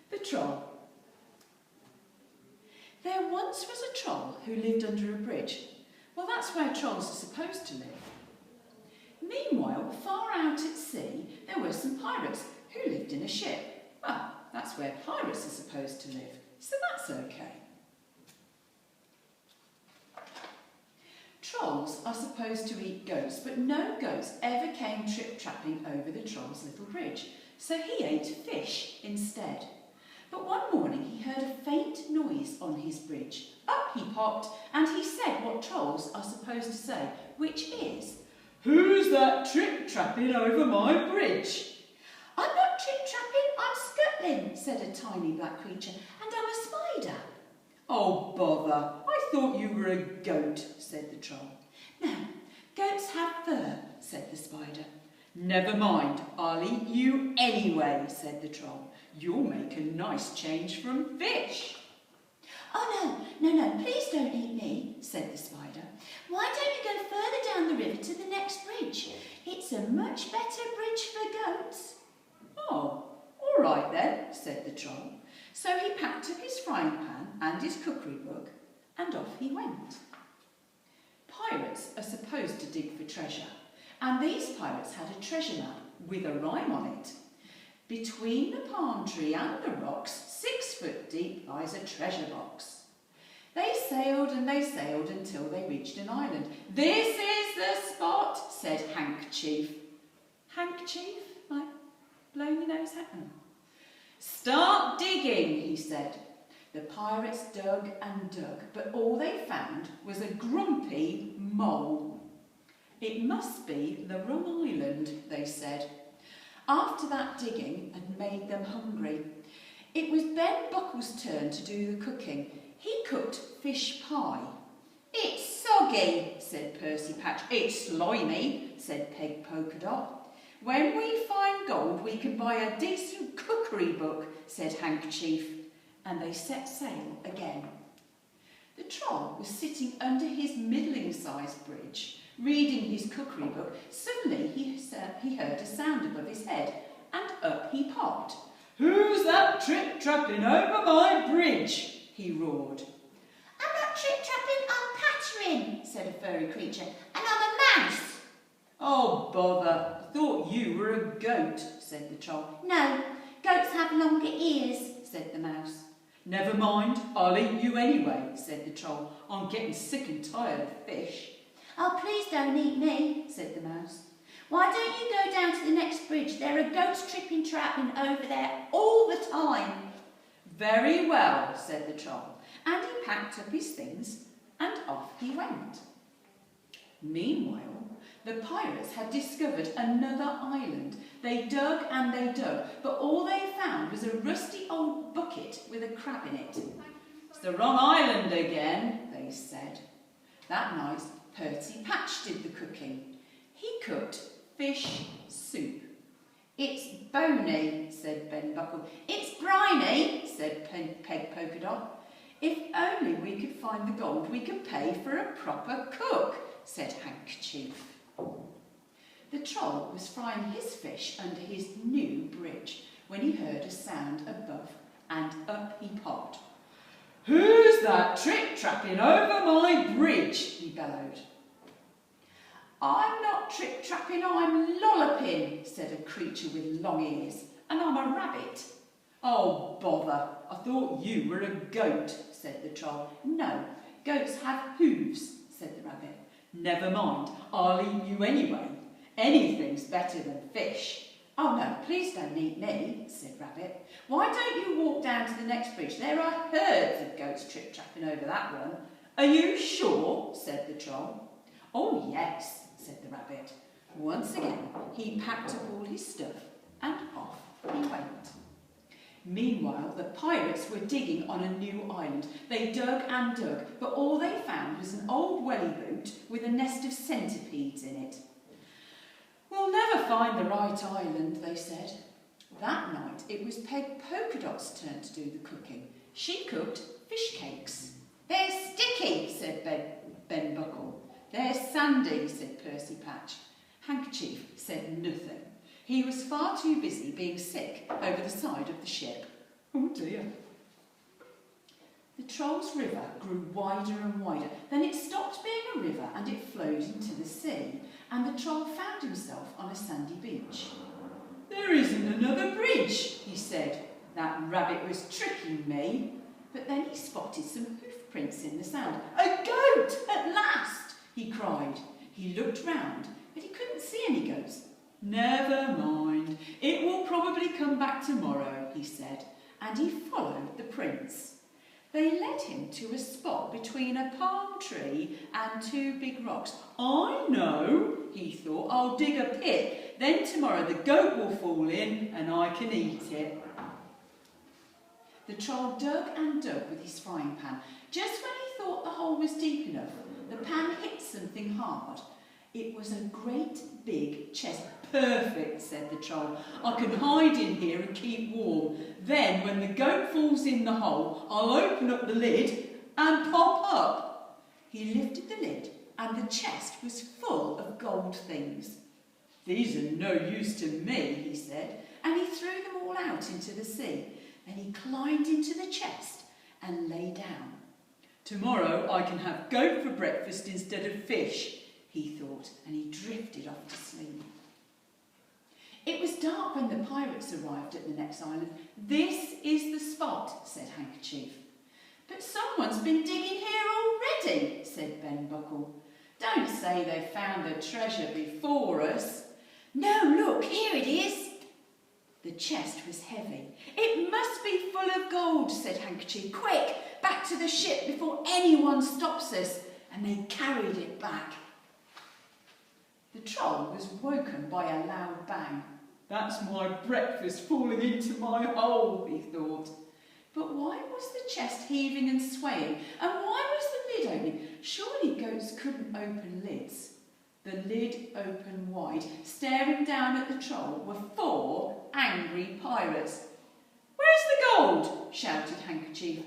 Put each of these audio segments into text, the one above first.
The Troll. There once was a troll who lived under a bridge. Well, that's where trolls are supposed to live. Meanwhile, far out at sea, there were some pirates who lived in a ship. Well, that's where pirates are supposed to live, so that's okay. Trolls are supposed to eat goats, but no goats ever came trip-trapping over the troll's little bridge, so he ate fish instead. But one morning he heard a faint noise on his bridge. Up he popped, and he said what trolls are supposed to say, which is, "Who's that trip-trapping over my bridge?" "I'm not trip-trapping, I'm scuttling," said a tiny black creature, "and I'm a spider." "Oh, bother, I thought you were a goat," said the troll. "No, goats have fur," said the spider. "Never mind, I'll eat you anyway," said the troll. "You'll make a nice change from fish." "Oh, no, please don't eat me," said the spider. "Why don't you go further down the river to the next bridge? It's a much better bridge for goats." "Oh, all right then," said the troll. So he packed up his frying pan and his cookery book, and off he went. Pirates are supposed to dig for treasure, and these pirates had a treasure map with a rhyme on it. "Between the palm tree and the rocks, 6 foot deep, lies a treasure box." They sailed and they sailed until they reached an island. "This is the spot," said Handkerchief. Handkerchief? Like blowing your nose out? "Start digging," he said. The pirates dug and dug, but all they found was a grumpy mole. "It must be the wrong island," they said. After that digging had made them hungry, it was Ben Buckle's turn to do the cooking. He cooked fish pie. "It's soggy," said Percy Patch. "It's slimy," said Peg Polkadot. "When we find gold, we can buy a decent cookery book," said Handkerchief. And they set sail again. The troll was sitting under his middling-sized bridge, reading his cookery book. Suddenly he heard a sound above his head, and up he popped. "Who's that trip-trapping over my bridge?" he roared. "I'm not trip-trapping, I'm pattering," said a furry creature, "and I'm a mouse." "Oh, bother, I thought you were a goat," said the troll. "No, goats have longer ears," said the mouse. "Never mind, I'll eat you anyway," said the troll. "I'm getting sick and tired of fish." "Oh, please don't eat me," said the mouse. "Why don't you go down to the next bridge? There are goats trapping over there all the time." "Very well," said the troll, and he packed up his things and off he went. Meanwhile, the pirates had discovered another island. They dug and they dug, but all they found was a rusty old bucket with a crab in it. "It's the wrong island again," they said. That night, Percy Patch did the cooking. He cooked fish soup. "It's bony," said Ben Buckle. "It's briny," said Peg Polkadot. "If only we could find the gold, we could pay for a proper cook," said Handkerchief. The troll was frying his fish under his new bridge when he heard a sound above, and up he popped. "Who's that trip-trapping over my bridge?" he bellowed. "I'm not trip-trapping, I'm lolloping," said a creature with long ears, "and I'm a rabbit." "Oh, bother, I thought you were a goat," said the troll. "No, goats have hooves," said the rabbit. "Never mind, I'll eat you anyway. Anything's better than fish." "Oh no, please don't eat me," said Rabbit. "Why don't you walk down to the next bridge? There are herds of goats trip-trapping over that one." "Are you sure?" said the troll. "Oh yes," said the rabbit. Once again he packed up all his stuff and off he went. Meanwhile, the pirates were digging on a new island. They dug and dug, but all they found was an old welly boot with a nest of centipedes in it. "We'll never find the right island," they said. That night it was Peg Polkadot's turn to do the cooking. She cooked fish cakes. "They're sticky," said Ben Buckle. "They're sandy," said Percy Patch. Handkerchief said nothing. He was far too busy being sick over the side of the ship. Oh dear. The Troll's river grew wider and wider. Then it stopped being a river and it flowed into the sea, and the Troll found himself on a sandy beach. "There isn't another bridge," he said. "That rabbit was tricking me." But then he spotted some hoof prints in the sand. "A goat, at last!" he cried. He looked round, but he couldn't see any goats. "Never mind, it will probably come back tomorrow," he said, and he followed the prints. They led him to a spot between a palm tree and two big rocks. "I know," he thought. "I'll dig a pit. Then tomorrow the goat will fall in and I can eat it." The Troll dug and dug with his frying pan. Just when he thought the hole was deep enough, the pan hit something hard. It was a great big chest. "Perfect," said the Troll. "I can hide in here and keep warm. Then when the goat falls in the hole, I'll open up the lid and pop up." He lifted the lid and the chest was full of gold things. "These are no use to me," he said, and he threw them all out into the sea. Then he climbed into the chest and lay down. "Tomorrow I can have goat for breakfast instead of fish," he thought, and he drifted off to sleep. It was dark when the pirates arrived at the next island. "This is the spot," said Handkerchief. "But someone's been digging here already," said Ben Buckle. "Don't say they found the treasure before us." "No, look, here it is." The chest was heavy. "It must be full of gold," said Handkerchief. "Quick, back to the ship before anyone stops us." And they carried it back. The Troll was woken by a loud bang. "That's my breakfast falling into my hole," he thought. But why was the chest heaving and swaying? And why was the lid opening? Surely goats couldn't open lids. The lid opened wide. Staring down at the Troll were 4 angry pirates. "Where's the gold?" shouted Handkerchief.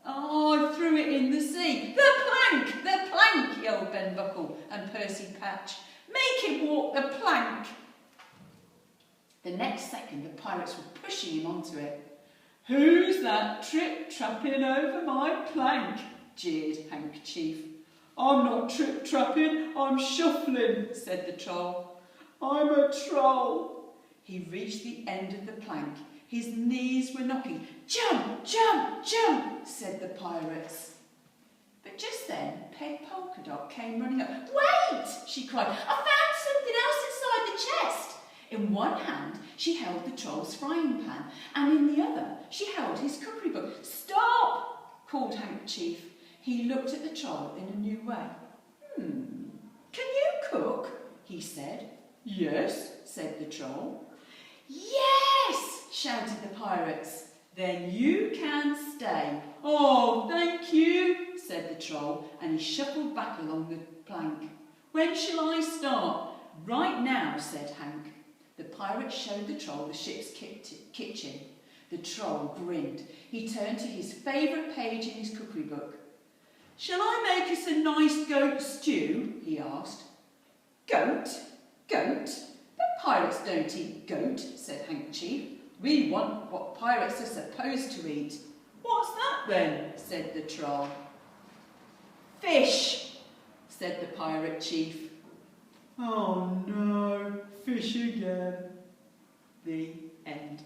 "Oh, I threw it in the sea." The plank, yelled Ben Buckle and Percy Patch. "Make him walk the plank." The next second the pirates were pushing him onto it. "Who's that trip-trapping over my plank?" jeered Handkerchief. "I'm not trip-trapping, I'm shuffling," said the Troll. "I'm a troll." He reached the end of the plank. His knees were knocking. "Jump, jump, jump," said the pirates. But just then Peg Polkadot came running up. "Wait!" she cried. "I found something else inside the chest." In one hand she held the Troll's frying pan, and in the other she held his cookery book. "Stop!" called Handkerchief. He looked at the Troll in a new way. "Can you cook?" he said. "Yes," said the Troll. "Yes!" shouted the pirates. "Then you can stay." "Oh, thank you," said the Troll, and he shuffled back along the plank. "When shall I start?" "Right now," said Hank. The pirates showed the Troll the ship's kitchen. The Troll grinned. He turned to his favourite page in his cookery book. "Shall I make us a nice goat stew?" he asked. "Goat? Goat? But pirates don't eat goat," said Handkerchief. "We want what pirates are supposed to eat." "What's that then?" said the Troll. "Fish," said the pirate chief. "Oh no, fish again." The end.